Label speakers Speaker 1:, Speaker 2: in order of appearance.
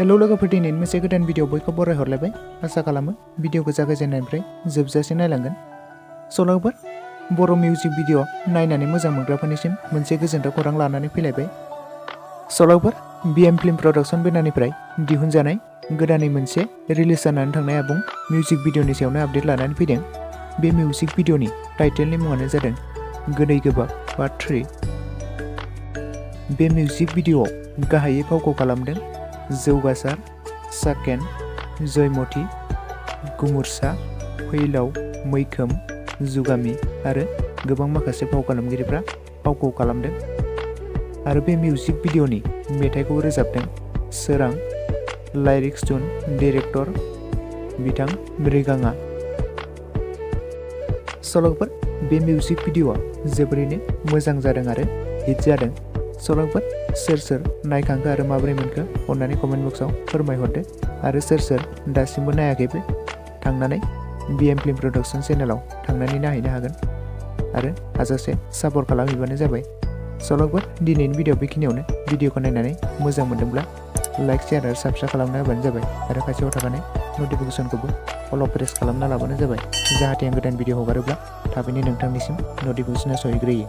Speaker 1: Hello लोगोफोर, दिनैनि मोनसे गोदान भिडिअ बयखौबो बराय हरलायबाय। आसा खालामो भिडिअखौ जागायजेननायनिफ्राय जोबजासिम नायलांगोन। लोगोफोर, बर' मिउजिक भिडिअ नायनानै मोजां मोनग्राफोरनिसिम मोनसे गोजोनथाव खौरां लानानै फैलायबाय। लोगोफोर, BM फिल्म प्रडाक्शन बेनारनिफ्राय दिहुनजानाय गोदानै मोनसे रिलिज जानानै थांनाय आबुं मिउजिक भिडिअनि सायावनो आपडेट लानानै फैदों। बे मिउजिक भिडिअनि टाइटेलनि मुङानो जादों गोदै गोबाब पार्ट 3। बे मिउजिक भिडिअआव गाहायै फावखौ खालामदों जौगासार, साकेन, जयमती, गुमुरसा, फैलाव, मैखोम, जुगामि आरो गोबां माखासे फाव खालामगिरिफ्रा फावखौ खालामदों। आरो बे मिउजिक भिडिअनि मेथाइखौ रोजाबदों सोरां, लाइरिक्स टुन डिरेक्टर बिथां मृगाङा। लोगोफोर, बे मिउजिक भिडिअआ जोबोरैनो मोजां जादों आरो हिट जादों। लोगोफोर, सोर नायखांखो आरो माबोरै मोनखो अन्नानै कमेन्ट बक्सआव फोरमायहरदो। आरो सोर दासिमबो नायाखैबो थांनानै BM फिल्म प्रडाक्शन चेनेलाव थांनानै नायहैनो हागोन आरो हाजासे सापर्ट खालामहैबानो जाबाय। लोगोफोर, दिनैनि भिडिअ बेखिनियावनो। भिडिअखौ नायनानै मोजां मोनदोंब्ला लाइक, शेयार आरो साबस्क्राइब खालामना होबानो जाबाय आरो खाथियाव थाखानाय नटिफिकेसनखौबो अल प्रेस खालामना लाबानो जाबाय, जाहाथे आं गोदान भिडिअ हगारोब्ला थाबैनो नोंथांनिसिम नटिफिकेसना सहैग्रोयो।